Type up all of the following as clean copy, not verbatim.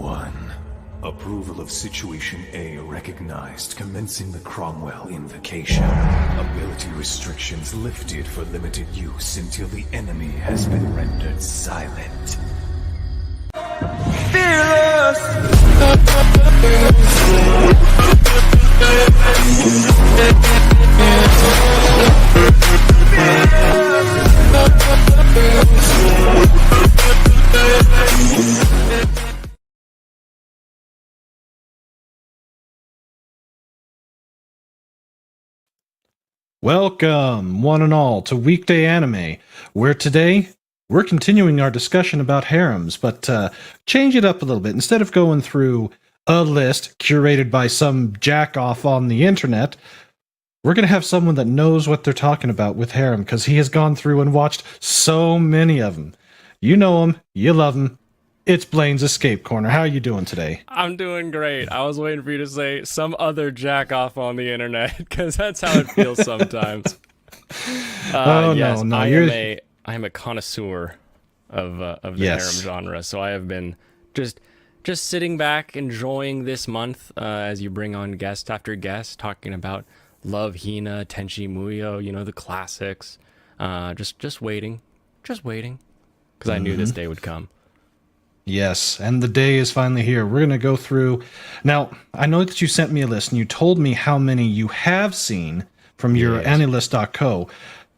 1. Approval of Situation A recognized, commencing the Cromwell invocation. Ability restrictions lifted for limited use until the enemy has been rendered silent. Welcome, one and all, to Weekday Anime, where today we're continuing our discussion about harems, but change it up a little bit. Instead of going through a list curated by some jack-off on the internet, we're going to have someone that knows what they're talking about with harem, because he has gone through and watched so many of them. You know him, you love him. It's Blaine's Escape Corner. How are you doing today? I'm doing great. I was waiting for you to say some other jack off on the internet, because that's how it feels sometimes. Yes, no, I am a connoisseur of the harem Yes. genre, so I have been just sitting back enjoying this month as you bring on guest after guest talking about Love, Hina, Tenchi Muyo, you know, the classics. Just waiting, because I knew this day would come. Yes, and the day is finally here. We're going to go through... Now, I know that you sent me a list, and you told me how many you have seen from your Anilist.co.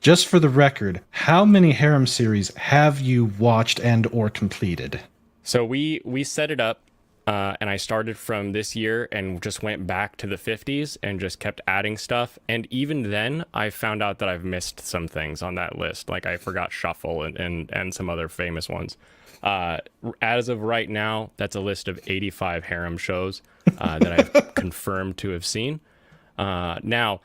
Just for the record, how many harem series have you watched and or completed? So we set it up, and I started from this year and just went back to the 50s and just kept adding stuff. And even then, I found out that I've missed some things on that list. Like I forgot Shuffle and some other famous ones. As of right now, that's a list of 85 harem shows that I've confirmed to have seen. Now,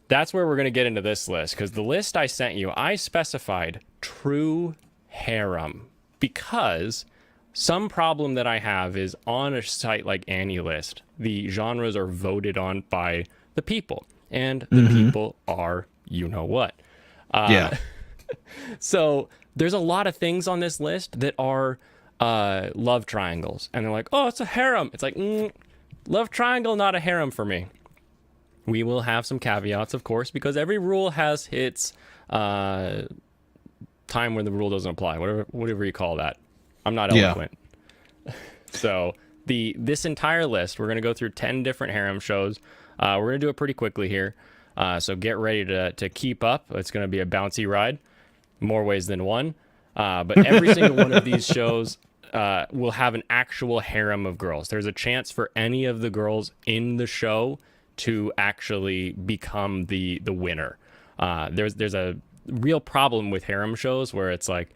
that's where we're going to get into this list, because the list I sent you, I specified true harem, because some problem that I have is on a site like AniList, the genres are voted on by the people, and the people are you-know-what. Yeah. So there's a lot of things on this list that are love triangles. And they're like, oh, it's a harem. It's like, love triangle, not a harem for me. We will have some caveats, of course, because every rule has its time when the rule doesn't apply, whatever you call that. I'm not eloquent. Yeah. So this entire list, we're going to go through 10 different harem shows. We're going to do it pretty quickly here. So get ready to keep up. It's going to be a bouncy ride. More ways than one, but every single one of these shows will have an actual harem of girls. There's a chance for any of the girls in the show to actually become the winner. There's a real problem with harem shows where it's like,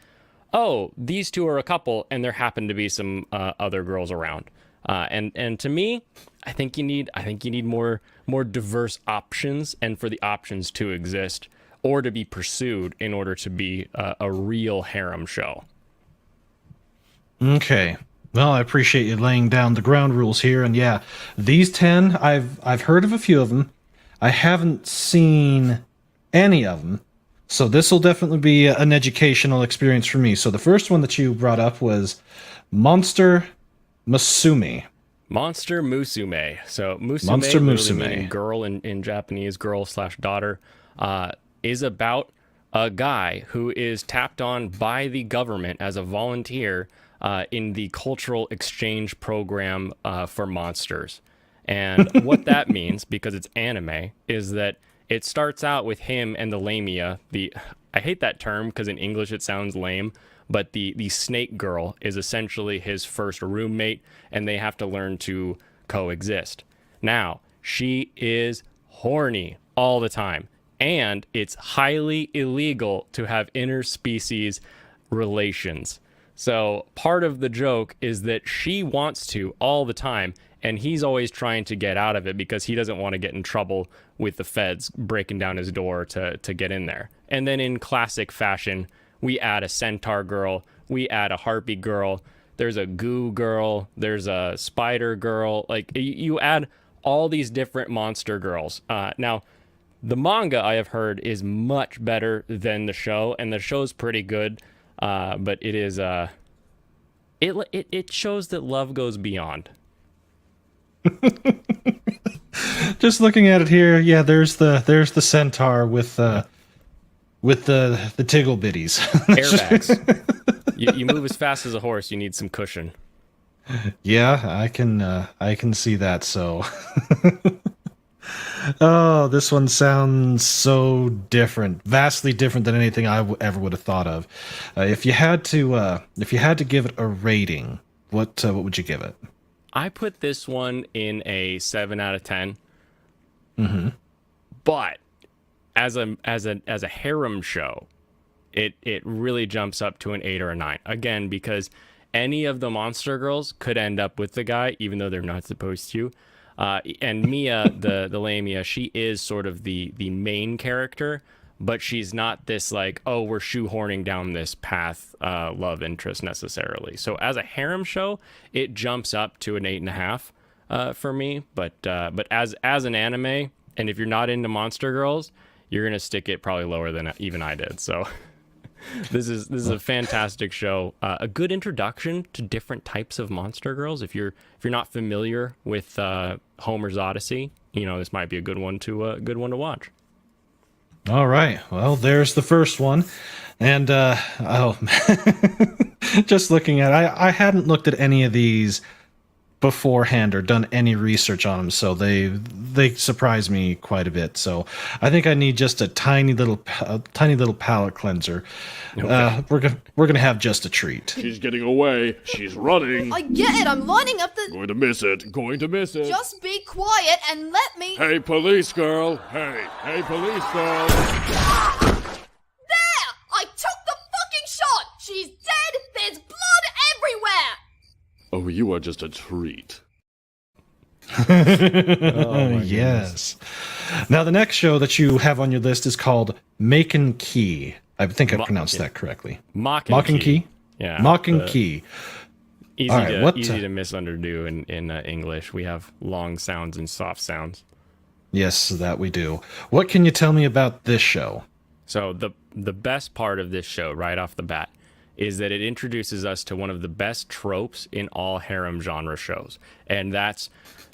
oh, these two are a couple, and there happen to be some other girls around. And to me, I think you need more diverse options, and for the options to exist or to be pursued in order to be a real harem show. Okay. Well, I appreciate you laying down the ground rules here, and yeah, these 10, I've heard of a few of them. I haven't seen any of them, so this will definitely be an educational experience for me. So the first one that you brought up was Monster Musume. Monster Musume. So Musume, Monster literally Musume. meaning girl in Japanese, girl/daughter, is about a guy who is tapped on by the government as a volunteer in the cultural exchange program for monsters. And what that means, because it's anime, is that it starts out with him and the lamia. I hate that term because in English it sounds lame, but the snake girl is essentially his first roommate, and they have to learn to coexist. Now, she is horny all the time, and it's highly illegal to have interspecies relations. So part of the joke is that she wants to all the time, and he's always trying to get out of it because he doesn't want to get in trouble with the feds breaking down his door to get in there. And then in classic fashion, we add a centaur girl, we add a harpy girl, there's a goo girl, there's a spider girl. Like, you add all these different monster girls. Now, the manga, I have heard, is much better than the show, and the show's pretty good, but it is It shows that love goes beyond. Just looking at it here, yeah, there's the centaur with the tiggle bitties. Airbags. You move as fast as a horse. You need some cushion. Yeah, I can see that. So, oh, this one sounds so different, vastly different than anything I ever would have thought of. If you had to give it a rating, what would you give it? I put this one in a 7 out of 10. Mm-hmm. But as a harem show, it really jumps up to an 8 or a 9. Again, because any of the monster girls could end up with the guy, even though they're not supposed to. And Mia, the Lamia, she is sort of the main character, but she's not this like, oh, we're shoehorning down this path love interest necessarily. So as a harem show, it jumps up to an 8.5 for me. But as an anime, and if you're not into monster girls, you're gonna stick it probably lower than even I did. So this is a fantastic show, a good introduction to different types of monster girls. If you're not familiar with Homer's Odyssey, this might be a good one to watch. All right. Well, there's the first one. And just looking at it, I hadn't looked at any of these beforehand or done any research on them, so they surprised me quite a bit. So I think I need just a tiny little palate cleanser. Okay. We're gonna have just a treat. She's getting away. She's running. I get it, I'm lining up the... Going to miss it. Going to miss it. Just be quiet and let me... Hey, police girl. Hey, police girl. There! I took the fucking shot! She's dead! There's blood everywhere! Oh, you are just a treat. Oh, yes. Now, the next show that you have on your list is called Maken Key. I think I pronounced that correctly. Mocking Key. Yeah. Mocking Key. Easy All right, easy to misundo in English. We have long sounds and soft sounds. Yes, that we do. What can you tell me about this show? So the best part of this show right off the bat is that it introduces us to one of the best tropes in all harem genre shows. And that's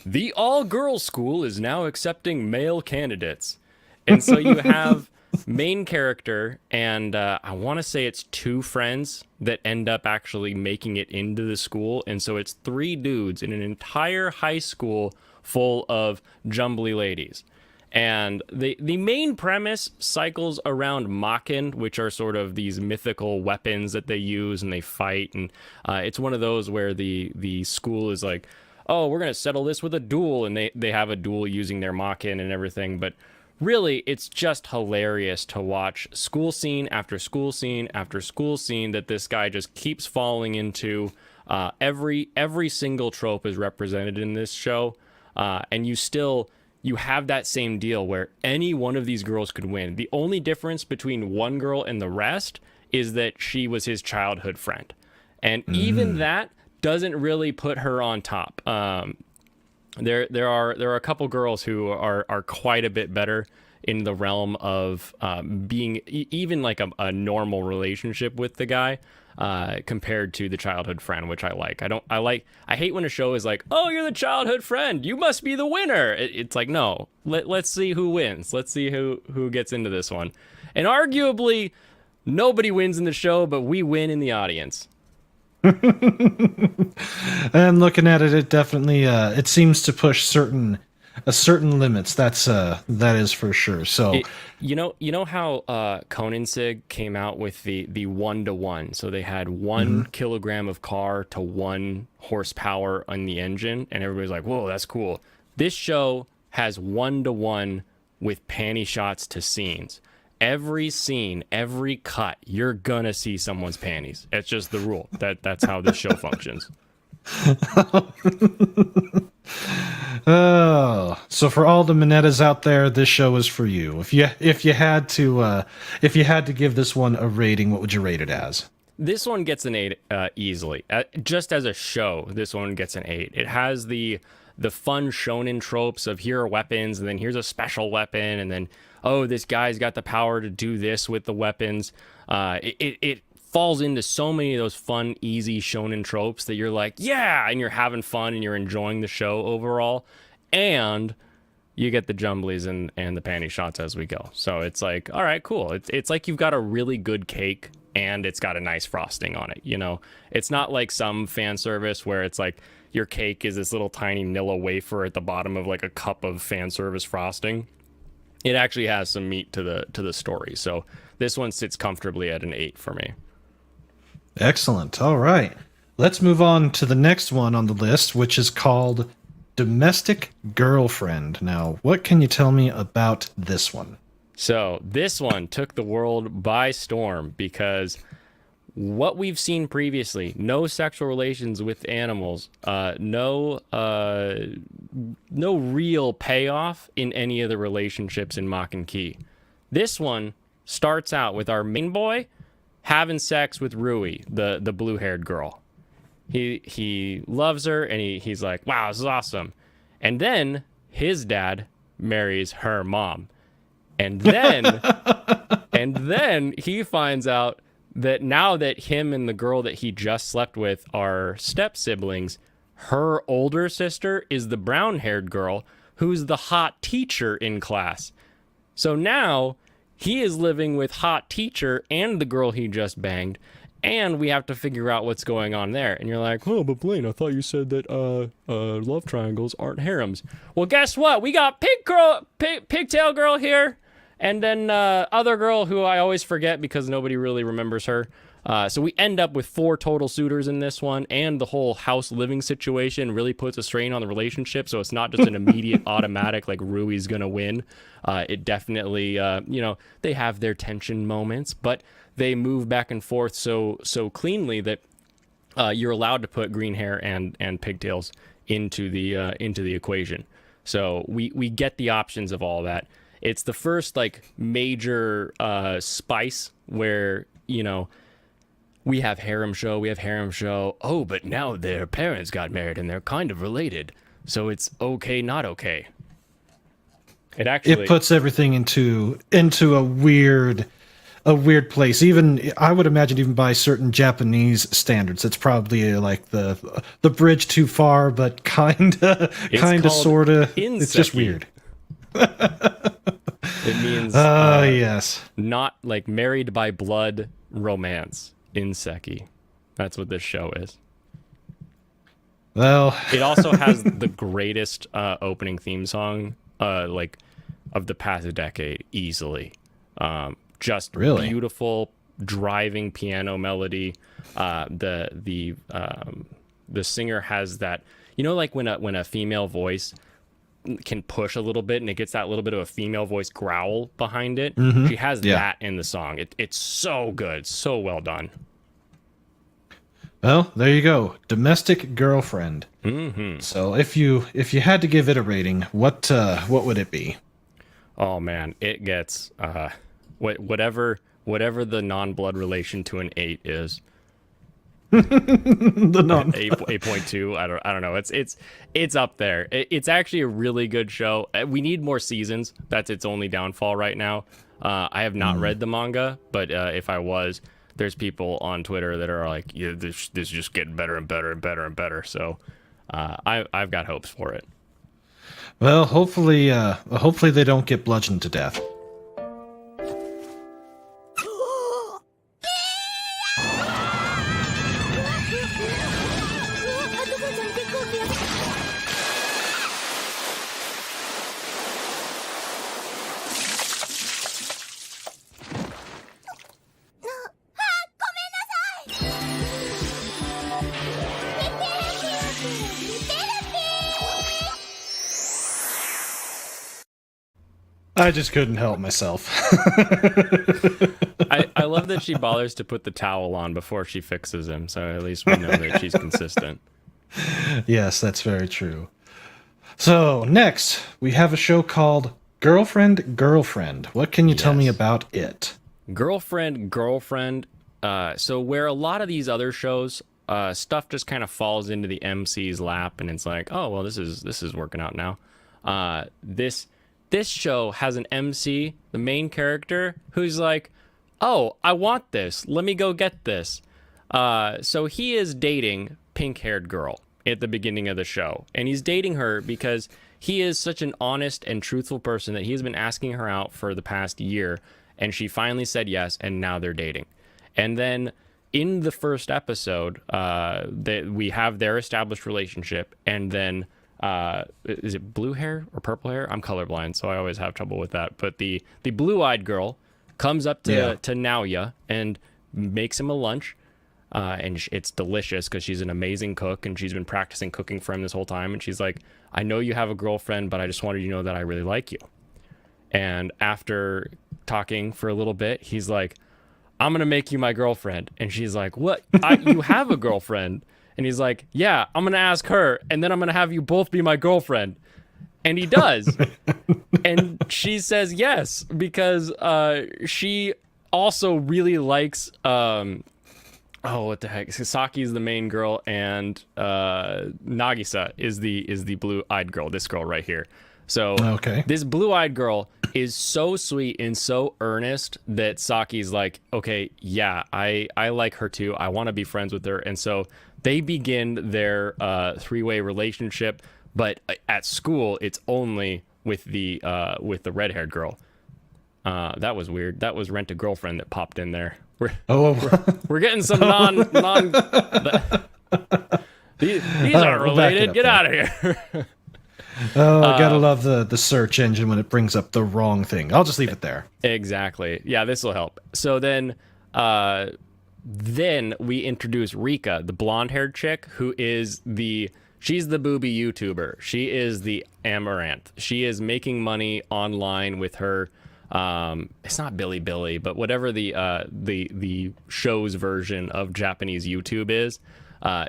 the all-girls school is now accepting male candidates. And so you have main character and I want to say it's 2 friends that end up actually making it into the school. And so it's 3 dudes in an entire high school full of jumbly ladies. And the main premise cycles around Maken, which are sort of these mythical weapons that they use and they fight. And it's one of those where the school is like, oh, we're going to settle this with a duel. And they have a duel using their Maken and everything. But really, it's just hilarious to watch school scene after school scene after school scene that this guy just keeps falling into. Every single trope is represented in this show. And you have that same deal where any one of these girls could win. The only difference between one girl and the rest is that she was his childhood friend. And even that doesn't really put her on top. There are a couple girls who are quite a bit better in the realm of being even like a normal relationship with the guy compared to the childhood friend, which I like. I hate when a show is like, oh, you're the childhood friend, you must be the winner. It's like, no, let's see who wins. Let's see who gets into this one. And arguably, nobody wins in the show, but we win in the audience. And looking at it, it definitely it seems to push certain limits. That is for sure. So you know how Conan Sig came out with the 1-to-1. So they had 1 kilogram of car to 1 horsepower on the engine, and everybody's like, whoa, that's cool. This show has 1-to-1 with panty shots to scenes. Every scene, every cut, you're gonna see someone's panties. It's just the rule. That's how this show functions. Oh, so for all the Minettas out there, this show is for you. If you had to give this one a rating, what would you rate it as? This one gets an 8 easily. Just as a show, this one gets an 8. It has the fun shonen tropes of here are weapons, and then here's a special weapon, and then, oh, this guy's got the power to do this with the weapons. It falls into so many of those fun, easy shonen tropes that you're like, yeah, and you're having fun and you're enjoying the show overall. And you get the jumblies and the panty shots as we go. So it's like, all right, cool. It's like you've got a really good cake and it's got a nice frosting on it, you know? It's not like some fan service where it's like your cake is this little tiny Nilla wafer at the bottom of like a cup of fan service frosting. It actually has some meat to the story. So this one sits comfortably at an 8 for me. Excellent. All right. Let's move on to the next one on the list, which is called Domestic Girlfriend. Now, what can you tell me about this one? So this one took the world by storm because what we've seen previously, no sexual relations with animals, no real payoff in any of the relationships in Mach and Key. This one starts out with our main boy having sex with Rui, the blue-haired girl. He loves her, and he's like, wow, this is awesome. And then his dad marries her mom. And then he finds out that now that him and the girl that he just slept with are step siblings, her older sister is the brown-haired girl who's the hot teacher in class. So now he is living with hot teacher and the girl he just banged, and we have to figure out what's going on there. And you're like, oh, but Blaine, I thought you said that love triangles aren't harems. Well, guess what? We got pigtail girl here, and then other girl who I always forget because nobody really remembers her. So we end up with 4 total suitors in this one, and the whole house living situation really puts a strain on the relationship. So it's not just an immediate automatic, like Rui's going to win. It definitely, they have their tension moments, but they move back and forth so cleanly that you're allowed to put green hair and pigtails into the equation. So we get the options of all that. It's the first like major spice where, we have harem show. Oh, but now their parents got married and they're kind of related. So it's okay, not okay. It puts everything into a weird place. Even I would imagine, even by certain Japanese standards, it's probably like the bridge too far, but kinda sorta. It's just weird. It means yes, not like married by blood romance. Inseki. That's what this show is. Well, it also has the greatest opening theme song of the past decade, easily. Just really beautiful driving piano melody. The singer has that, like when a female voice can push a little bit and it gets that little bit of a female voice growl behind it. Mm-hmm. She has that in the song. It's so good, so well done. Well, there you go, Domestic Girlfriend. Mm-hmm. So if you had to give it a rating, what would it be? Oh man, it gets whatever the non-blood relation to an 8 is. The non 8.2. I don't know. It's up there. It's actually a really good show. We need more seasons. That's its only downfall right now. I have not read the manga, but if I was, there's people on Twitter that are like, yeah, this is just getting better and better and better and better. So I've got hopes for it. Well, hopefully they don't get bludgeoned to death. I just couldn't help myself. I love that she bothers to put the towel on before she fixes him, so at least we know that she's consistent. Yes, that's very true. So, next, we have a show called Girlfriend, Girlfriend. What can you tell me about it? Girlfriend. So where a lot of these other shows, stuff just kind of falls into the MC's lap, and it's like, oh, well, this is working out now. This show has an MC, the main character, who's like, oh, I want this. Let me go get this. So he is dating pink-haired girl at the beginning of the show. And he's dating her because he is such an honest and truthful person that he's been asking her out for the past year. And she finally said yes, and now they're dating. And then in the first episode, we have their established relationship. And then, is it blue hair or purple hair? I'm colorblind, so I always have trouble with that. But the blue-eyed girl comes up to Naoya and makes him a lunch. And it's delicious because she's an amazing cook and she's been practicing cooking for him this whole time. And she's like, I know you have a girlfriend, but I just wanted you to know that I really like you. And after talking for a little bit, he's like, I'm going to make you my girlfriend. And she's like, what? You have a girlfriend? And he's like, yeah, I'm going to ask her. And then I'm going to have you both be my girlfriend. And he does. And she says yes, because she also really likes... oh, what the heck? Sasaki is the main girl, and Nagisa is the blue-eyed girl. This girl right here. So this blue-eyed girl is so sweet and so earnest that Saki's like, okay, yeah, I like her too. I want to be friends with her, and so they begin their three-way relationship. But at school, it's only with the red-haired girl. That was weird. That was Rent-A-Girlfriend that popped in there. We're getting some non these aren't related. Get out of here. Gotta love the search engine when it brings up the wrong thing. I'll just leave it there. Exactly. Yeah, this will help. So then we introduce Rika, the blonde-haired chick, who is she's the booby YouTuber. She is the Amaranth. She is making money online with her. It's not Billy, but whatever the show's version of Japanese YouTube is,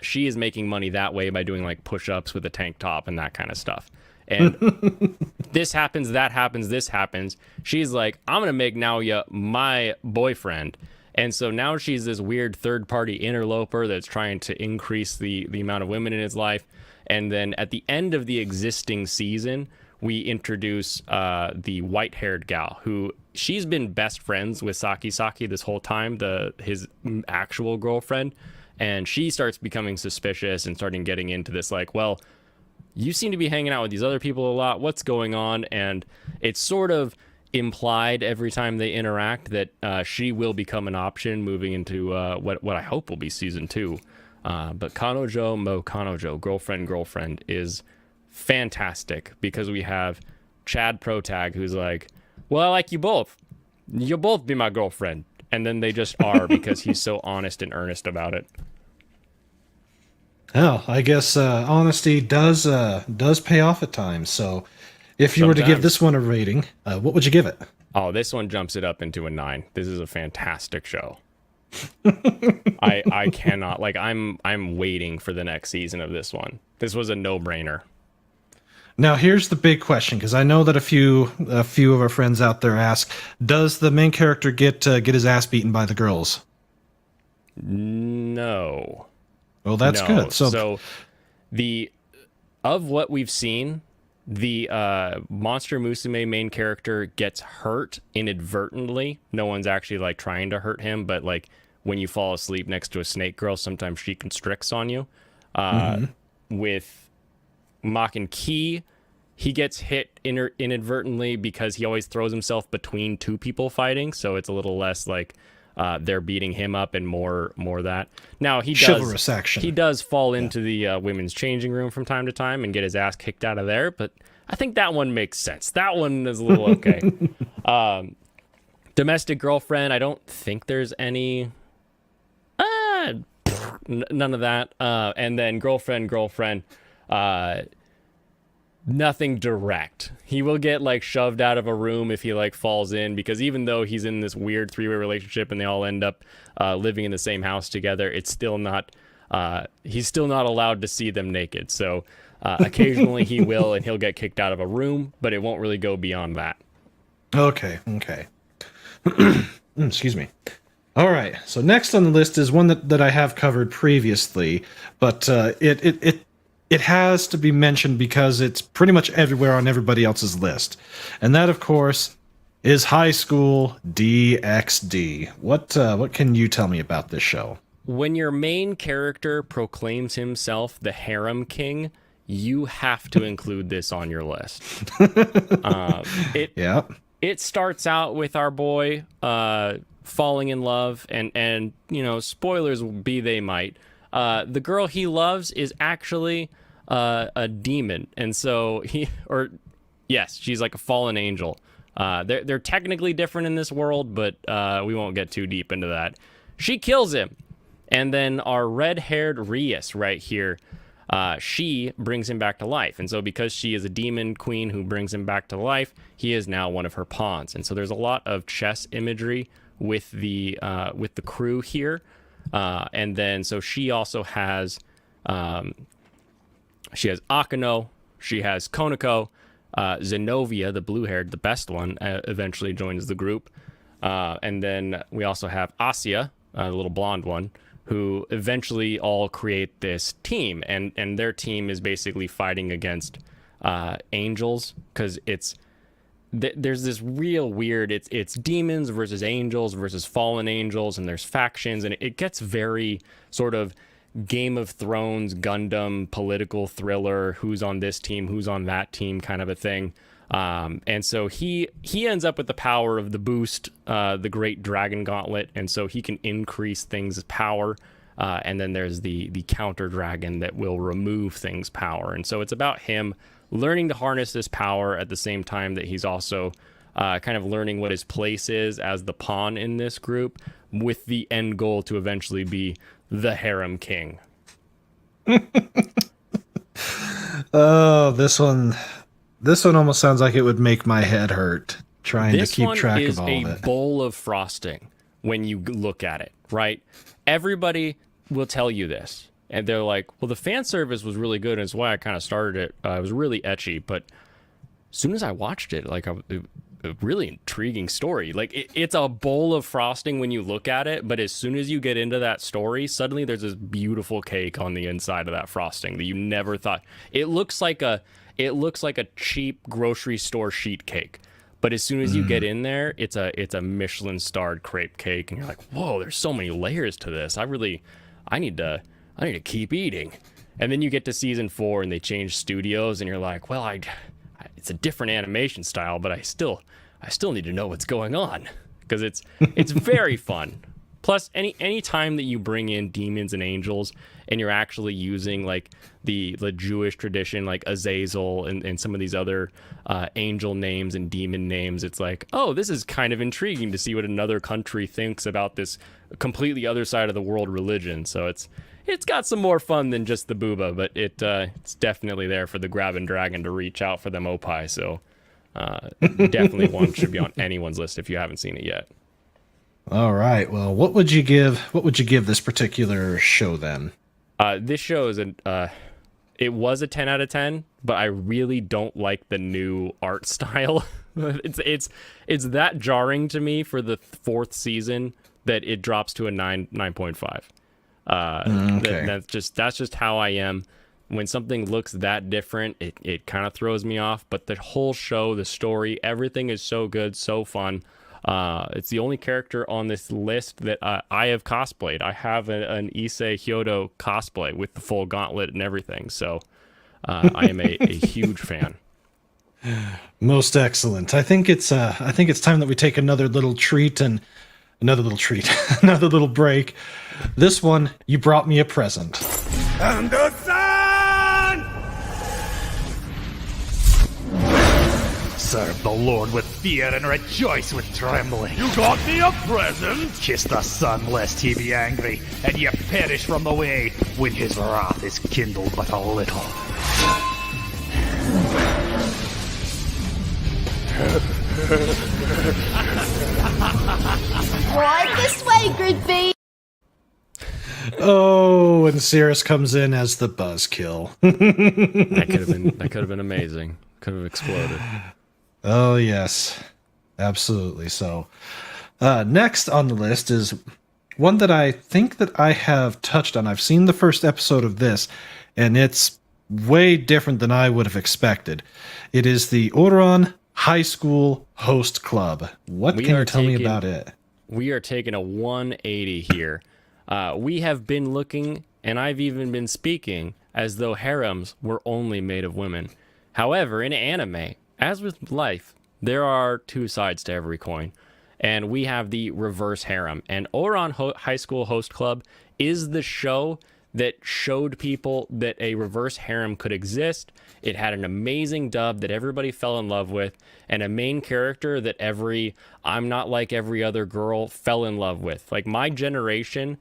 she is making money that way by doing like push-ups with a tank top and that kind of stuff. And this happens, that happens, this happens. She's like, I'm gonna make Naoya my boyfriend. And so now she's this weird third-party interloper that's trying to increase the amount of women in his life. And then at the end of the existing season, we introduce the white-haired gal who she's been best friends with Saki this whole time, his actual girlfriend, and she starts becoming suspicious and starting getting into this like, well, you seem to be hanging out with these other people a lot. What's going on? And it's sort of implied every time they interact that she will become an option moving into what I hope will be season 2. But Kanojo Mo Kanojo, girlfriend, is fantastic because we have Chad Protag who's like, well, I like you both. You'll both be my girlfriend. And then they just are because he's so honest and earnest about it. Well, I guess honesty does pay off at times. So if you were to give this one a rating, what would you give it? Oh, this one jumps it up into a 9. This is a fantastic show. I cannot, like, I'm waiting for the next season of this one. This was a no-brainer. Now, here's the big question, because I know that a few of our friends out there ask, does the main character get his ass beaten by the girls? No. Well, that's good. So of what we've seen, the Monster Musume main character gets hurt inadvertently. No one's actually like trying to hurt him, but like when you fall asleep next to a snake girl, sometimes she constricts on you. With Makin Ki, he gets hit inadvertently because he always throws himself between two people fighting, so it's a little less like they're beating him up and more that. Now he does chivalrous action. He does fall into the women's changing room from time to time and get his ass kicked out of there, but I think that one makes sense. That one is a little okay. Domestic girlfriend, I don't think there's any none of that. And then girlfriend, nothing direct. He will get like shoved out of a room if he like falls in, because even though he's in this weird three-way relationship and they all end up living in the same house together, it's still not he's still not allowed to see them naked. So occasionally he will, and he'll get kicked out of a room, but it won't really go beyond that. Okay. Excuse me. All right. So next on the list is one that I have covered previously, but it has to be mentioned because it's pretty much everywhere on everybody else's list. And that, of course, is High School DxD. What can you tell me about this show? When your main character proclaims himself the Harem King, you have to include this on your list. It starts out with our boy falling in love, and spoilers be they might. The girl he loves is actually a demon, and so she's like a fallen angel. They're technically different in this world, but we won't get too deep into that. She kills him. And then our red-haired Rias right here, she brings him back to life. And so because she is a demon queen who brings him back to life, he is now one of her pawns. And so there's a lot of chess imagery with the crew here. And then so she also has Akano, she has Konako, Zenobia, the blue-haired, the best one, eventually joins the group. And then we also have Asia, the little blonde one, who eventually all create this team, and their team is basically fighting against angels, because there's this real weird, it's demons versus angels versus fallen angels, and there's factions, and it gets very sort of Game of Thrones, Gundam, political thriller, who's on this team, who's on that team kind of a thing. And so he ends up with the power of the boost, the Great Dragon Gauntlet, and so he can increase things' power. And then there's the counter dragon that will remove things' power. And so it's about him learning to harness this power at the same time that he's also kind of learning what his place is as the pawn in this group, with the end goal to eventually be the Harem King. Oh, this one almost sounds like it would make my head hurt trying to keep track of all of it. This one is a bowl of frosting when you look at it, right? Everybody will tell you this, and they're like, well, the fan service was really good, and it's why I kind of started it. It was really ecchi, but as soon as I watched it, like, a really intriguing story. Like, it's a bowl of frosting when you look at it, but as soon as you get into that story, suddenly there's this beautiful cake on the inside of that frosting that you never thought. It looks like a cheap grocery store sheet cake, but as soon as you get in there, it's a Michelin starred crepe cake, and you're like, whoa, there's so many layers to this. I need to keep eating. And then you get to season 4 and they change studios, and you're like, well, it's a different animation style, but I still need to know what's going on, because it's very fun. Plus, any time that you bring in demons and angels, and you're actually using like the Jewish tradition, like Azazel and some of these other angel names and demon names, it's like, oh, this is kind of intriguing to see what another country thinks about this completely other side of the world religion. So it's got some more fun than just the booba, but it's definitely there for the grab and dragon to reach out for them opie. So definitely one should be on anyone's list if you haven't seen it yet. All right. Well, what would you give this particular show then? This show is it was a 10 out of 10, but I really don't like the new art style. It's that jarring to me for the 4th season that it drops to a 9.5. Okay. That's just how I am. When something looks that different, it kind of throws me off. But the whole show, the story, everything is so good, so fun. It's the only character on this list that I have cosplayed. I have an Issei Hyodo cosplay with the full gauntlet and everything. So I am a huge fan. Most excellent. I think it's time that we take another little break. This one, you brought me a present. And the sun! Serve the Lord with fear and rejoice with trembling. You got me a present? Kiss the sun lest he be angry, and ye perish from the way when his wrath is kindled but a little. Right this way, Gridby. Oh, and Cirrus comes in as the buzzkill. That could have been amazing. Could have exploded. Oh yes, absolutely. So, next on the list is one that I think that I have touched on. I've seen the first episode of this, and it's way different than I would have expected. It is the Ouran High School Host Club. What We can are you tell me taking- about it? We are taking a 180 here. We have been looking, and I've even been speaking, as though harems were only made of women. However, in anime, as with life, there are two sides to every coin. And we have the reverse harem. And Ouran High School Host Club is the show that showed people that a reverse harem could exist. It had an amazing dub that everybody fell in love with, and a main character that I'm not like every other girl fell in love with. Like my generation,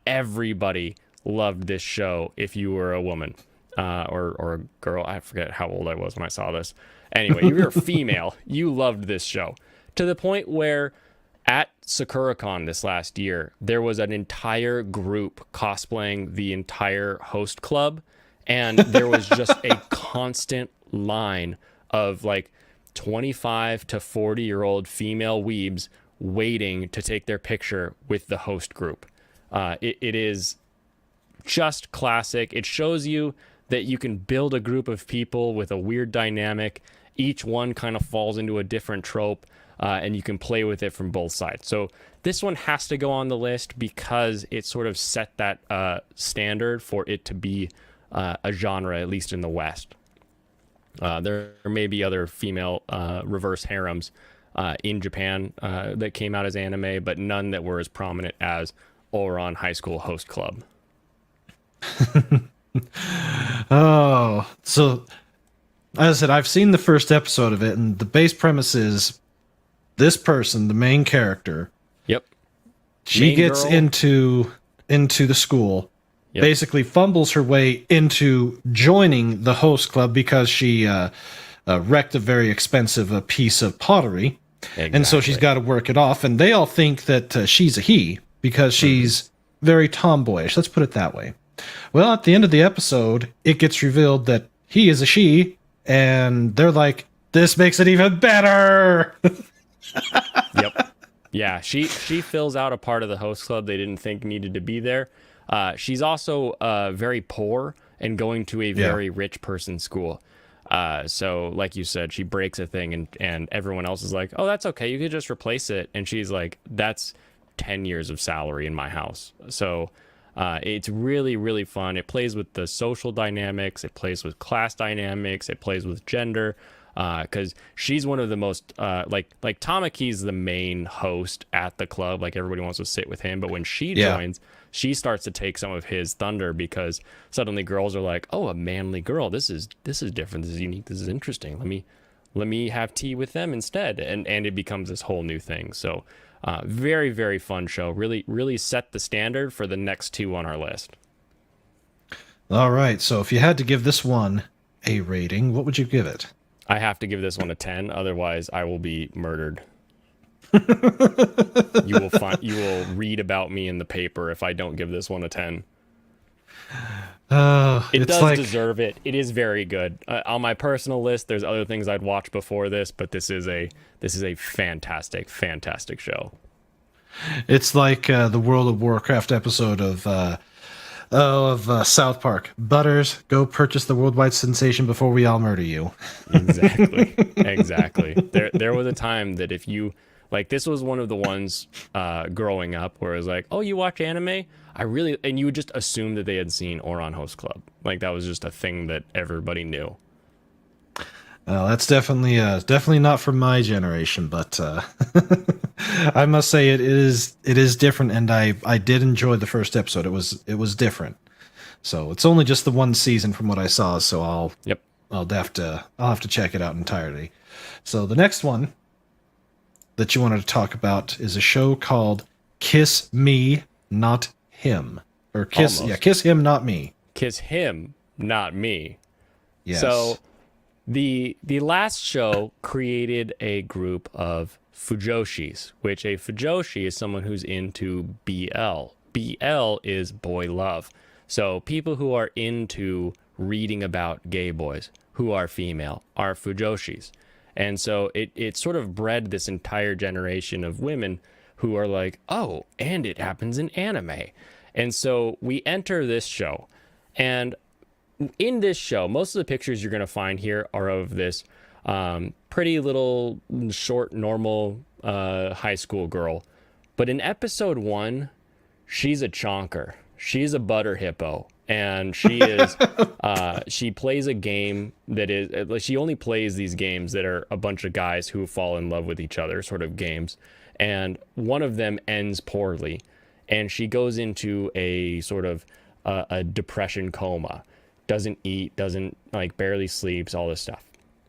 everybody loved this show if you were a woman or a girl. I forget how old I was when I saw this. Anyway, you were female. You loved this show to the point where at SakuraCon this last year, there was an entire group cosplaying the entire host club, and there was just a constant line of like 25 to 40-year-old female weebs waiting to take their picture with the host group. It is just classic. It shows you that you can build a group of people with a weird dynamic. Each one kind of falls into a different trope. And you can play with it from both sides. So this one has to go on the list because it sort of set that standard for it to be a genre, at least in the West. There may be other female reverse harems in Japan that came out as anime, but none that were as prominent as Ouran High School Host Club. Oh, so as I said, I've seen the first episode of it, and the base premise is this person, the main character, Yep. she Main gets girl. into the school, Yep. basically fumbles her way into joining the host club because she wrecked a very expensive piece of pottery, and so she's Exactly. got to work it off. And they all think that she's a he because she's very tomboyish. Let's put it that way. Well, at the end of the episode, it gets revealed that he is a she, and they're like, "This makes it even better." Yep. Yeah, she fills out a part of the host club they didn't think needed to be there. She's also very poor and going to a very rich person's school. So, like you said, she breaks a thing and everyone else is like, "Oh, that's okay. You could just replace it." And she's like, "That's 10 years of salary in my house." So it's really, really fun. It plays with the social dynamics. It plays with class dynamics. It plays with gender. Because she's one of the most like Tamaki's the main host at the club. Like everybody wants to sit with him, but when she joins, she starts to take some of his thunder because suddenly girls are like, "Oh, a manly girl. This is different. This is unique. This is interesting. Let me have tea with them instead." And it becomes this whole new thing. So very, very fun show. Really, really set the standard for the next two on our list. All right, so if you had to give this one a rating, what would you give it? I have to give this one a 10, otherwise I will be murdered. You will read about me in the paper if I don't give this one a 10. It it's does like, deserve it. It is very good. On my personal list, there's other things I'd watch before this, but this is a fantastic, fantastic show. it's like the World of Warcraft episode of South Park. Butters, go purchase the worldwide sensation before we all murder you. Exactly. There was a time that if you like, this was one of the ones growing up where it was like, "Oh, you watch anime?" And you would just assume that they had seen Ouran Host Club. Like that was just a thing that everybody knew. That's definitely not from my generation, but I must say it is different, and I did enjoy the first episode. It was different. So it's only just the one season from what I saw, so I'll have to check it out entirely. So the next one that you wanted to talk about is a show called Kiss Me, Not Him. Or Kiss Him, Not Me. Kiss Him, Not Me. Yes. So the last show created a group of fujoshis, which a fujoshi is someone who's into BL. BL is boy love. So people who are into reading about gay boys who are female are fujoshis. And so it sort of bred this entire generation of women who are like, "Oh, and it happens in anime." And so we enter this show, and in this show, most of the pictures you're going to find here are of this Pretty little, short, normal high school girl. But in episode 1, she's a chonker. She's a butter hippo. And she is, she plays a game that is, she only plays these games that are a bunch of guys who fall in love with each other, sort of games. And one of them ends poorly. And she goes into a sort of a depression coma. Doesn't eat, doesn't, like, barely sleeps, all this stuff.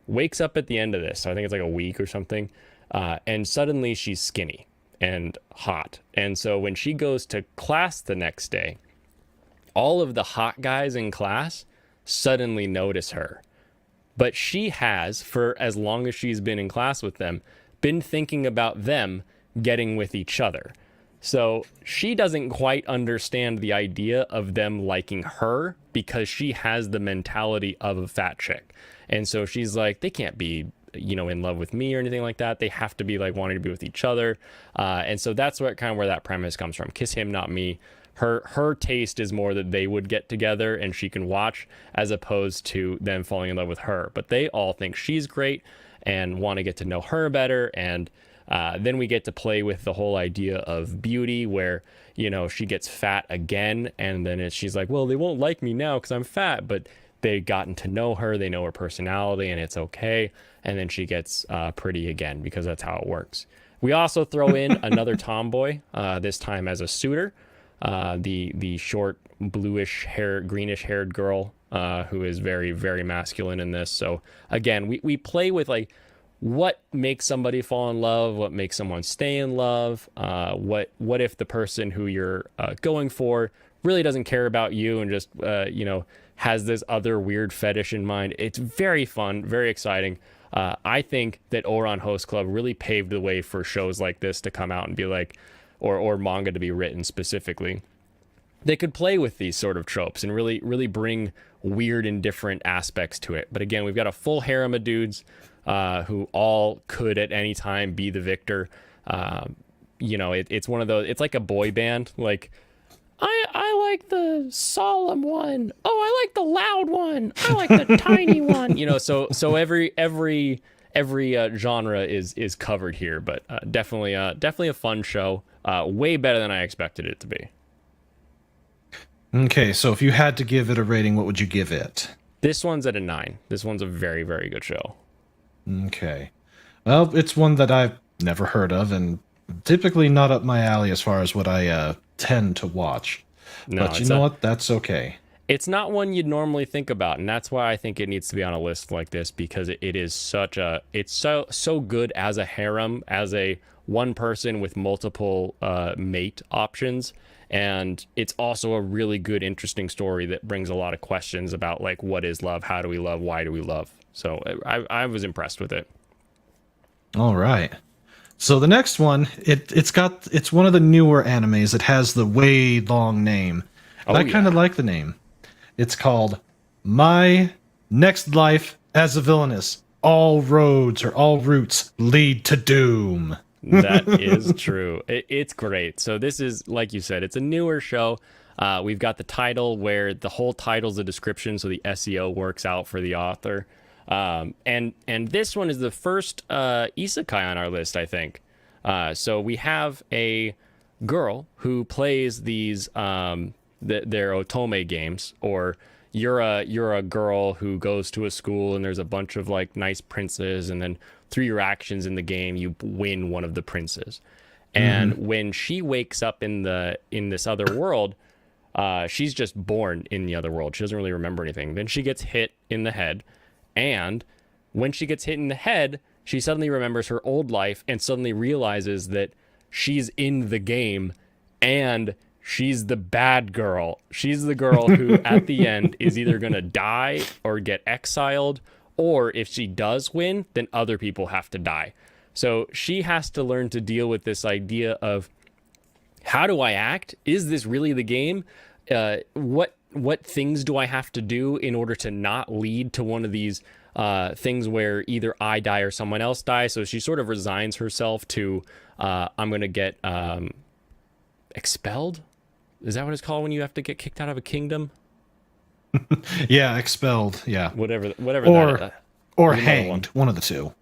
Wakes up at the end of this, so I think it's like a week or something. And suddenly she's skinny and hot. And so when she goes to class the next day, all of the hot guys in class suddenly notice her. But she has, for as long as she's been in class with them, been thinking about them getting with each other. So she doesn't quite understand the idea of them liking her because she has the mentality of a fat chick. And so she's like, they can't be, in love with me or anything like that. They have to be like wanting to be with each other. And so that's what kind of where that premise comes from. Kiss him, not me. Her taste is more that they would get together and she can watch, as opposed to them falling in love with her. But they all think she's great and want to get to know her better. And then we get to play with the whole idea of beauty, where, she gets fat again. And then she's like, well, they won't like me now because I'm fat. But they've gotten to know her. They know her personality and it's okay. And then she gets pretty again, because that's how it works. We also throw in another tomboy, this time as a suitor. The short bluish hair, greenish haired girl, who is very, very masculine in this. So again, we play with like what makes somebody fall in love, what makes someone stay in love, what if the person who you're going for really doesn't care about you and just has this other weird fetish in mind. It's very fun, very exciting. I think that Ouran Host Club really paved the way for shows like this to come out and be like, or manga to be written specifically. They could play with these sort of tropes and really, really bring weird and different aspects to it. But again, we've got a full harem of dudes who all could at any time be the victor. It's one of those, it's like a boy band. Like, I like the solemn one. Oh, I like the loud one. I like the tiny one. So every genre is covered here, but definitely a fun show. Way better than I expected it to be. Okay, so if you had to give it a rating, what would you give it? This one's at a 9. This one's a very, very good show. Okay. Well, it's one that I've never heard of and typically not up my alley as far as what I tend to watch. No, but you know what? That's okay. It's not one you'd normally think about, and that's why I think it needs to be on a list like this, because it is it's so good as a harem, as a one person with multiple mate options. And it's also a really good, interesting story that brings a lot of questions about, like, what is love? How do we love? Why do we love? So I was impressed with it. All right. So the next one, it's one of the newer animes. It has the way long name. I kind of like the name. It's called My Next Life as a Villainess. All routes lead to doom. That is true. It's great. So this is, like you said, it's a newer show. We've got the title where the whole title's a description, so the SEO works out for the author. And this one is the first isekai on our list, I think. So we have a girl who plays these their otome games, or you're a girl who goes to a school and there's a bunch of like nice princes, and then through your actions in the game you win one of the princes. And when she wakes up in this other world, she's just born in the other world. She doesn't really remember anything. Then she gets hit in the head, and when she gets hit in the head, she suddenly remembers her old life and suddenly realizes that she's in the game and she's the bad girl. She's the girl who at the end is either going to die or get exiled, or if she does win, then other people have to die. So she has to learn to deal with this idea of, how do I act? Is this really the game? What things do I have to do in order to not lead to one of these things where either I die or someone else dies? So she sort of resigns herself to, I'm going to get expelled? Is that what it's called when you have to get kicked out of a kingdom? Yeah, expelled. Yeah. Whatever Or that Or There's another hanged, one of the two.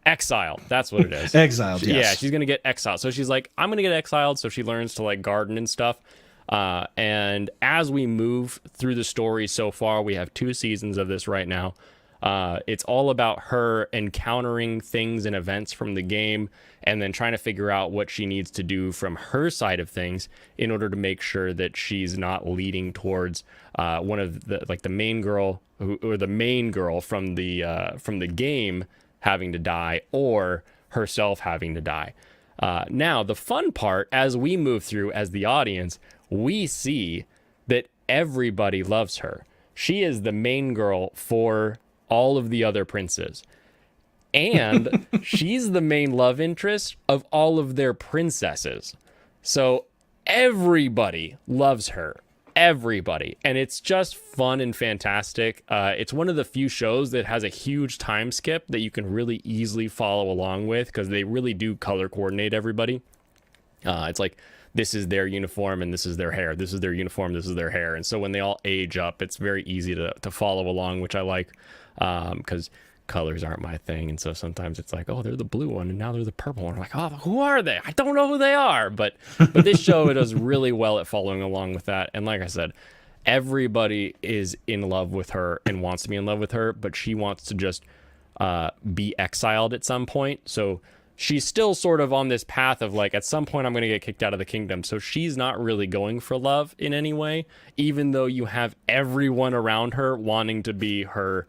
Exiled. That's what it is. Exiled, yes. Yeah, she's gonna get exiled. So she's like, I'm gonna get exiled. So she learns to like garden and stuff. And as we move through the story so far, we have 2 seasons of this right now. It's all about her encountering things and events from the game, and then trying to figure out what she needs to do from her side of things in order to make sure that she's not leading towards one of the main girl or the main girl from the game having to die, or herself having to die. Now, the fun part, as we move through as the audience, we see that everybody loves her. She is the main girl for all of the other princes. And she's the main love interest of all of their princesses. So everybody loves her. Everybody. And it's just fun and fantastic. It's one of the few shows that has a huge time skip that you can really easily follow along with, because they really do color coordinate everybody. It's like, this is their uniform and this is their hair. This is their uniform, this is their hair. And so when they all age up, it's very easy to follow along, which I like, because colors aren't my thing. And so sometimes it's like, oh, they're the blue one and now they're the purple one. I'm like, oh, who are they? I don't know who they are. But this show, it does really well at following along with that. And like I said, everybody is in love with her and wants to be in love with her, but she wants to just be exiled at some point. So she's still sort of on this path of like, at some point I'm going to get kicked out of the kingdom. So she's not really going for love in any way, even though you have everyone around her wanting to be her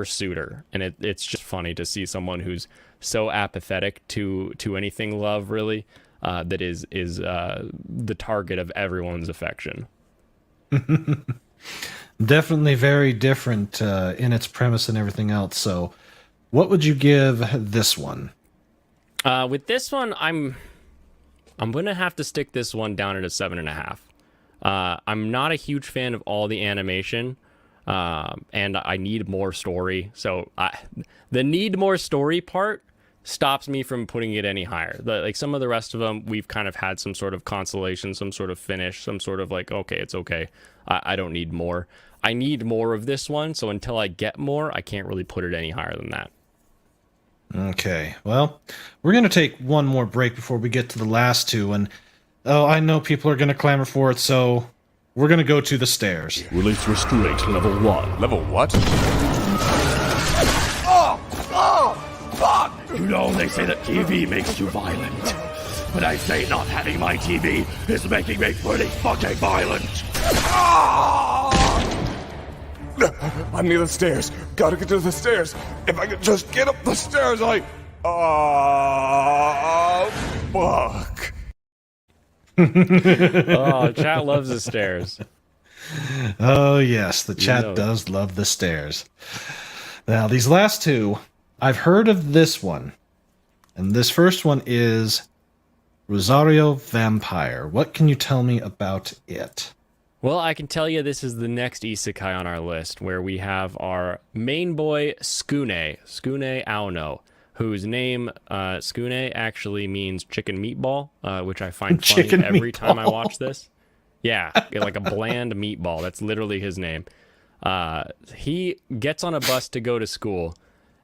suitor. And it's just funny to see someone who's so apathetic to anything love, really, that is the target of everyone's affection. Definitely very different in its premise and everything else. So what would you give this one? With this one, I'm gonna have to stick this one down at a 7.5. I'm not a huge fan of all the animation, and I need more story. So the need more story part stops me from putting it any higher. Like some of the rest of them, we've kind of had some sort of consolation, some sort of finish, some sort of like, okay, it's okay. I don't need more. I need more of this one. So until I get more, I can't really put it any higher than that. Okay, well, we're going to take one more break before we get to the last two, and I know people are going to clamor for it, so we're going to go to the stairs. Release restraint level 1. Level what? Fuck! You know, they say that TV makes you violent. But I say not having my TV is making me pretty fucking violent. I'm near the stairs. Gotta get to the stairs. If I could just get up the stairs, fuck. Oh, chat loves the stairs. Oh, yes, the chat does love the stairs. Now, these last two, I've heard of this one. And this first one is Rosario Vampire. What can you tell me about it? Well, I can tell you this is the next isekai on our list, where we have our main boy, Skune Aono, whose name, Skune, actually means chicken meatball, which I find funny every time I watch this. Yeah, like a bland meatball. That's literally his name. He gets on a bus to go to school,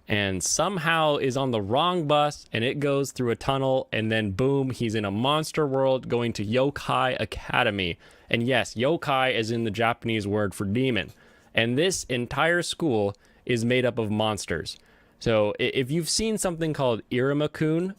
and somehow is on the wrong bus, and it goes through a tunnel, and then boom, he's in a monster world going to Yokai Academy. And yes, yokai is in the Japanese word for demon. And this entire school is made up of monsters. So if you've seen something called Iruma-kun,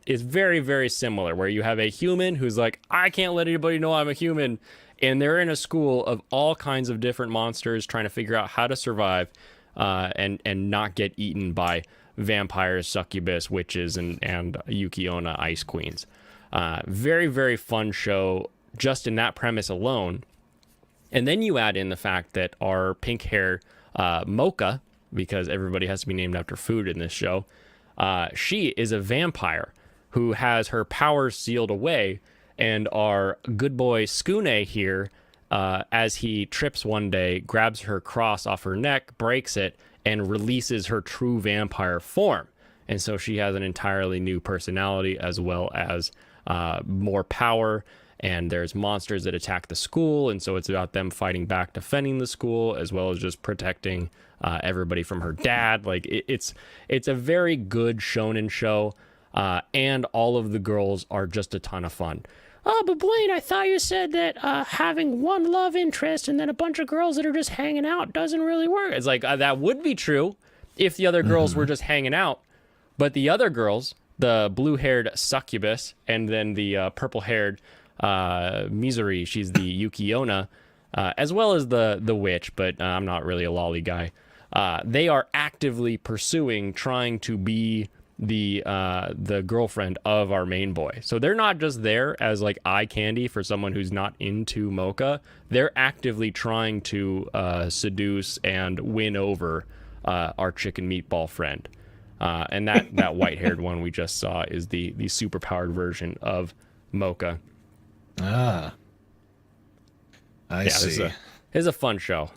it's very, very similar, where you have a human who's like, I can't let anybody know I'm a human. And they're in a school of all kinds of different monsters trying to figure out how to survive and not get eaten by vampires, succubus, witches, and Yuki-onna ice queens. Very, very fun show just in that premise alone. And then you add in the fact that our pink hair Mocha, because everybody has to be named after food in this show, she is a vampire who has her powers sealed away, and our good boy Skune here, as he trips one day, grabs her cross off her neck, breaks it, and releases her true vampire form. And so she has an entirely new personality, as well as more power and there's monsters that attack the school, and so it's about them fighting back, defending the school, as well as just protecting everybody from her dad. Like it's a very good shonen show, and all of the girls are just a ton of fun. Oh, but Blaine, I thought you said that having one love interest and then a bunch of girls that are just hanging out doesn't really work. It's like, that would be true if the other girls were just hanging out. But the other girls, the blue-haired succubus and then the purple-haired Misery, she's the Yukiona, as well as the witch, but I'm not really a lolly guy. They are actively pursuing, trying to be the girlfriend of our main boy. So they're not just there as like eye candy for someone who's not into mocha. They're actively trying to seduce and win over our chicken meatball friend. And that white-haired one we just saw is the super-powered version of mocha. I see. It's a fun show.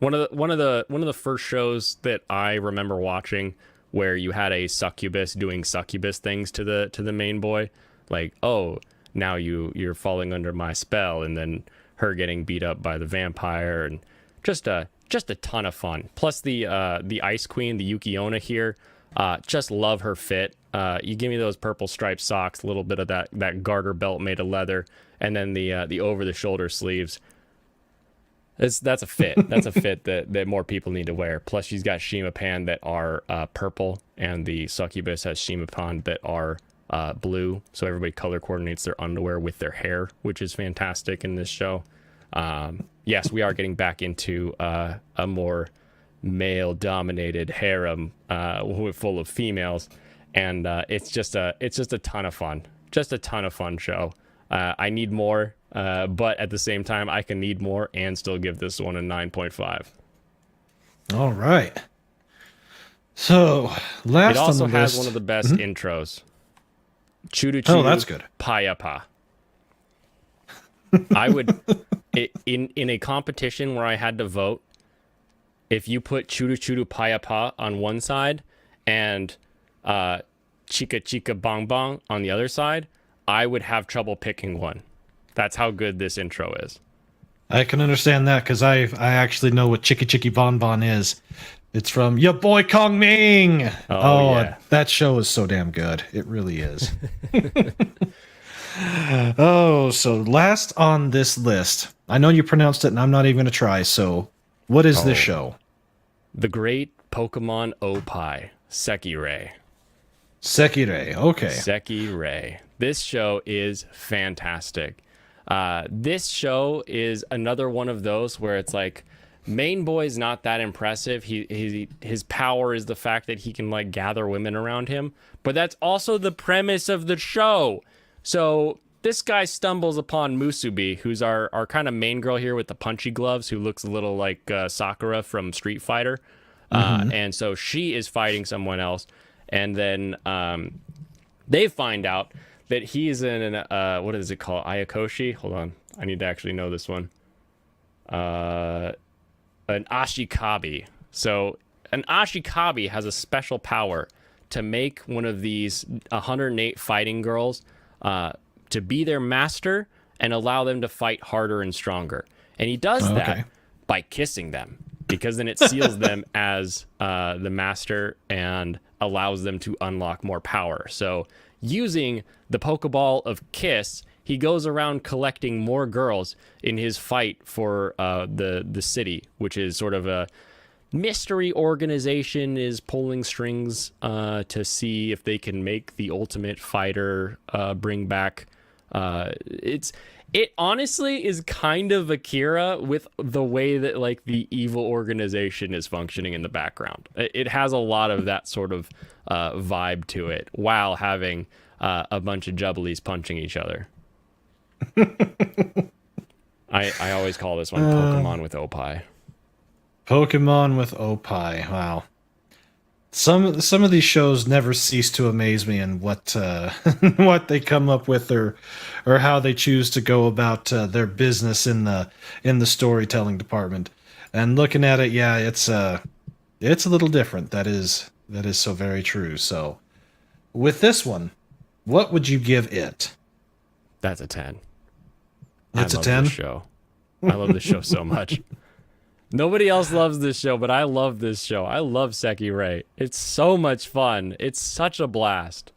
One of the first shows that I remember watching where you had a succubus doing succubus things to the main boy, like, oh, now you're falling under my spell, and then her getting beat up by the vampire, and just a ton of fun. Plus the Ice Queen, the Yukiona here, just love her fit. You give me those purple striped socks, a little bit of that garter belt made of leather, and then the over the shoulder sleeves. That's a fit. That's a fit that more people need to wear. Plus, she's got Shimapan that are purple, and the succubus has Shimapan that are blue. So everybody color coordinates their underwear with their hair, which is fantastic in this show. Yes, we are getting back into a more male-dominated harem full of females, and it's just a ton of fun. Just a ton of fun show. I need more. But at the same time, I can need more and still give this one a 9.5. All right. So, last it also on the has list, one of the best intros. Chudu Oh, that's good. Payapa. I would, in a competition where I had to vote, if you put Chudu Payapa on one side and Chika Chika Bong Bong on the other side, I would have trouble picking one. That's how good this intro is. I can understand that because I actually know what Chicky Chicky Bon Bon is. It's from Ya Boy Kong Ming. Oh yeah. That show is so damn good. It really is. Oh, so last on this list. I know you pronounced it and I'm not even going to try. So what is this show? The Great Pokemon Opie, Sekirei. Sekirei. Okay. Sekirei. This show is fantastic. This show is another one of those where it's like, main boy's not that impressive. His power is the fact that he can like gather women around him, but that's also the premise of the show. So this guy stumbles upon Musubi, who's our kind of main girl here with the punchy gloves, who looks a little like Sakura from Street Fighter. And so she is fighting someone else, and then they find out that he's in an, what is it called? Ayakoshi? Hold on. I need to actually know this one. An Ashikabi. So an Ashikabi has a special power to make one of these 108 fighting girls to be their master and allow them to fight harder and stronger. And he does that by kissing them, because then it seals them as the master and allows them to unlock more power. So using the Pokeball of Kiss, he goes around collecting more girls in his fight for the city, which is sort of a mystery organization is pulling strings to see if they can make the ultimate fighter bring back. It honestly is kind of Akira with the way that like the evil organization is functioning in the background. It has a lot of that sort of vibe to it while having a bunch of jubblies punching each other. I always call this one Pokemon with Opie. Pokemon with Opie. Wow. Some of these shows never cease to amaze me in what what they come up with or how they choose to go about their business in the storytelling department. And looking at it, yeah, it's a little different. That is so very true. So with this one, what would you give it? That's a 10. It's a love 10? this show. I love this show so much. Nobody else loves this show, but I love this show. I love Seki Ray. It's so much fun. It's such a blast.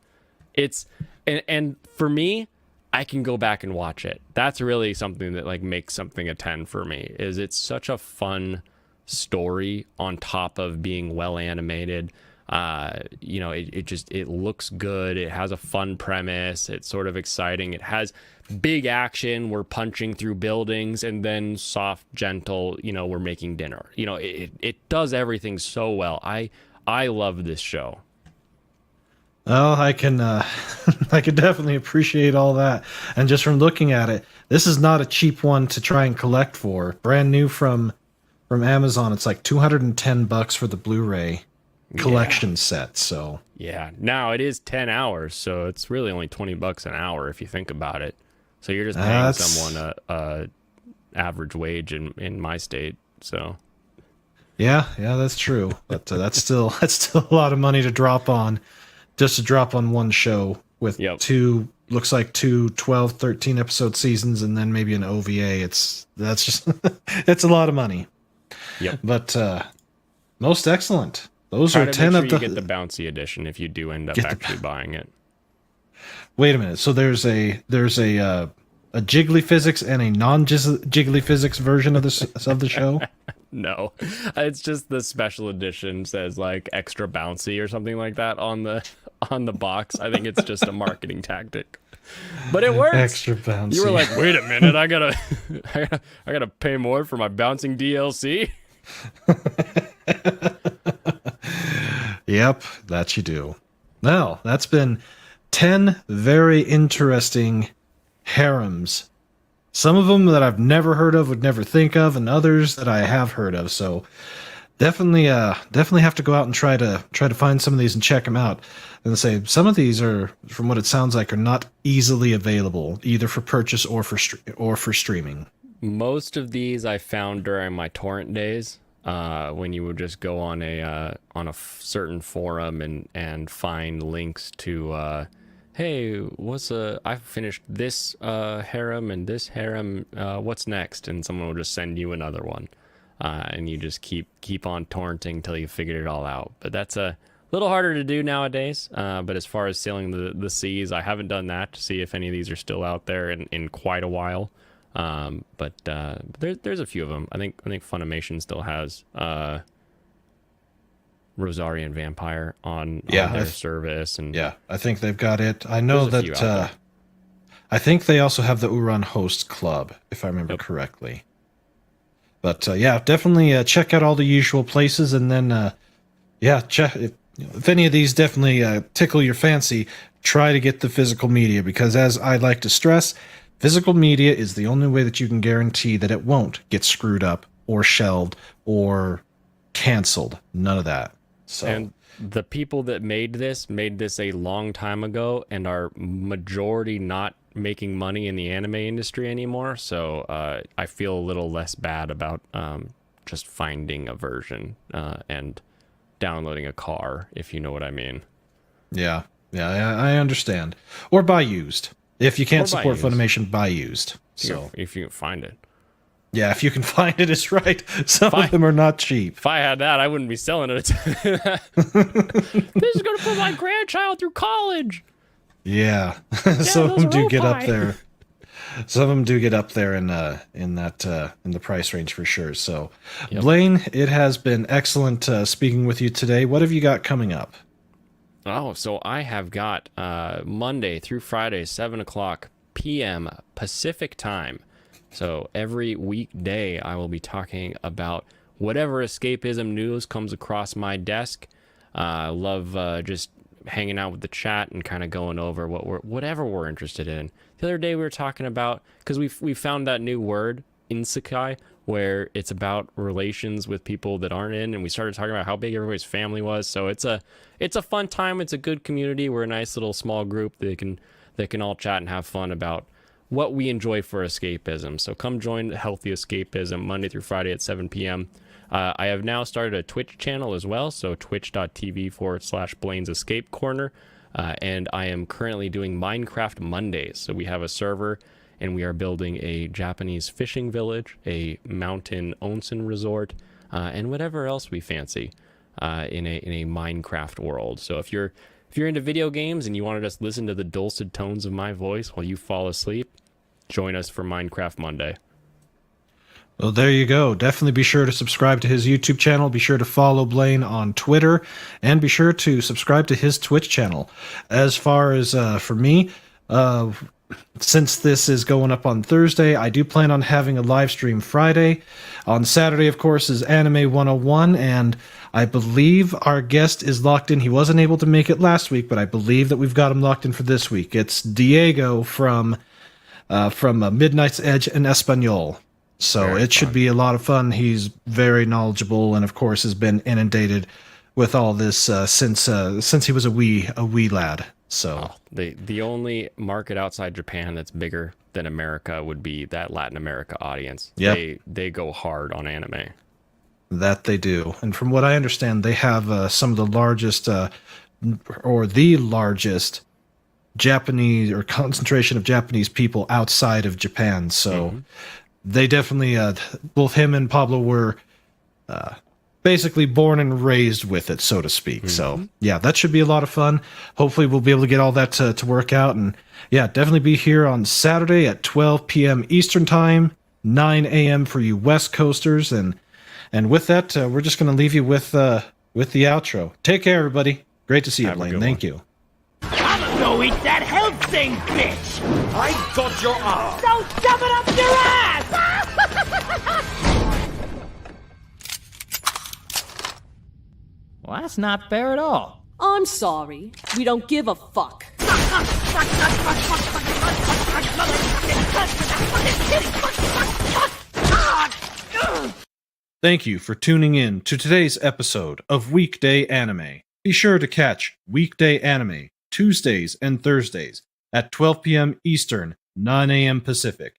And for me, I can go back and watch it. That's really something that like makes something a 10 for me. Is it's such a fun story on top of being well animated. It looks good. It has a fun premise. It's sort of exciting. It has big action. We're punching through buildings, and then soft, gentle, we're making dinner. It does everything so well. I love this show. Oh, I can I can definitely appreciate all that. And just from looking at it, this is not a cheap one to try and collect for. Brand new from Amazon. It's like $210 for the Blu-ray collection set. So yeah, now it is 10 hours, so it's really only $20 an hour if you think about it. So you're just paying someone a average wage in my state. So yeah, that's true. But that's still a lot of money to drop on. Just to drop on one show with two 12, 13 episode seasons and then maybe an OVA. That's just it's a lot of money. Yep. But most excellent. Those Try are to 10 make of sure the you get the bouncy edition if you do end up actually buying it. Wait a minute. So there's a jiggly physics and a non-jiggly physics version of the show? No, it's just the special edition says like extra bouncy or something like that on the box. I think it's just a marketing tactic, but it works. Extra bouncy. You were like, wait a minute, I gotta pay more for my bouncing DLC. Yep, that you do. Well, that's been 10 very interesting harems. Some of them that I've never heard of, would never think of, and others that I have heard of. So definitely have to go out and try to find some of these and check them out. And say some of these are, from what it sounds like, are not easily available either for purchase or for streaming. Most of these I found during my torrent days, when you would just go on a certain forum and find links to. Hey, I finished this harem and this harem, what's next? And someone will just send you another one. And you just keep on torrenting until you figured it all out. But that's a little harder to do nowadays. But as far as sailing the seas, I haven't done that to see if any of these are still out there in quite a while. But there's a few of them. I think Funimation still has Rosarian Vampire on their service, and I think they've got it. I know that I think they also have the Uran Host Club, if I remember correctly. But definitely check out all the usual places, and then check if any of these definitely tickle your fancy. Try to get the physical media, because as I like to stress, physical media is the only way that you can guarantee that it won't get screwed up or shelved or canceled. None of that. So. And the people that made this a long time ago and are majority not making money in the anime industry anymore. So I feel a little less bad about just finding a version and downloading a car, if you know what I mean. Yeah, I understand. Or buy used. If you can't support Funimation, buy used. So if you can find it. Yeah, if you can find it, it's right. Some of them are not cheap. If I had that, I wouldn't be selling it. This is going to put my grandchild through college. Yeah, some of them do get up there. Some of them do get up there in the price range for sure. So, Blaine, it has been excellent speaking with you today. What have you got coming up? Oh, so I have got Monday through Friday, 7:00 p.m. Pacific time. So every weekday, I will be talking about whatever escapism news comes across my desk. I love just hanging out with the chat and kind of going over whatever we're interested in. The other day we were talking about, because we found that new word, isekai, where it's about relations with people that aren't in, and we started talking about how big everybody's family was. So it's a fun time. It's a good community. We're a nice little small group that can all chat and have fun about what we enjoy for escapism. So come join Healthy Escapism Monday through Friday at 7 p.m. I have now started a Twitch channel as well, so twitch.tv/Blaine's Escape Corner. And I am currently doing Minecraft Mondays. So we have a server, and we are building a Japanese fishing village, a mountain onsen resort, and whatever else we fancy in a Minecraft world. So if you're into video games and you want to just listen to the dulcet tones of my voice while you fall asleep, join us for Minecraft Monday. Well, there you go. Definitely be sure to subscribe to his YouTube channel. Be sure to follow Blaine on Twitter, and be sure to subscribe to his Twitch channel. As far as for me, since this is going up on Thursday, I do plan on having a live stream Friday. On Saturday, of course, is Anime 101, and I believe our guest is locked in. He wasn't able to make it last week, but I believe that we've got him locked in for this week. It's Diego from Midnight's Edge in Espanol. So Very it should fun. be a lot of fun. He's very knowledgeable, and of course has been inundated with all this since he was a wee lad. So The only market outside Japan that's bigger than America would be that Latin America audience. Yep. They go hard on anime. that they do, and from what I understand, they have some of the largest or the largest Japanese or concentration of Japanese people outside of Japan. So they definitely both him and Pablo were basically born and raised with it, so to speak. So yeah, that should be a lot of fun. Hopefully we'll be able to get all that to work out. And yeah, definitely be here on Saturday at 12 p.m. Eastern time, 9 a.m. for you West Coasters. And with that, we're just going to leave you with the outro. Take care, everybody. Great to see you, Have a Blaine. good Thank one. you. I'ma go eat that health thing, bitch! I got your arm. Don't shove it up your ass! Well, that's not fair at all. I'm sorry. We don't give a fuck. Thank you for tuning in to today's episode of Weekday Anime. Be sure to catch Weekday Anime Tuesdays and Thursdays at 12 p.m. Eastern, 9 a.m. Pacific.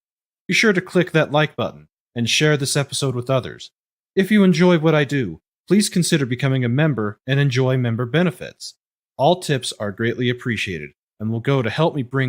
Be sure to click that like button and share this episode with others. If you enjoy what I do, please consider becoming a member and enjoy member benefits. All tips are greatly appreciated and will go to help me bring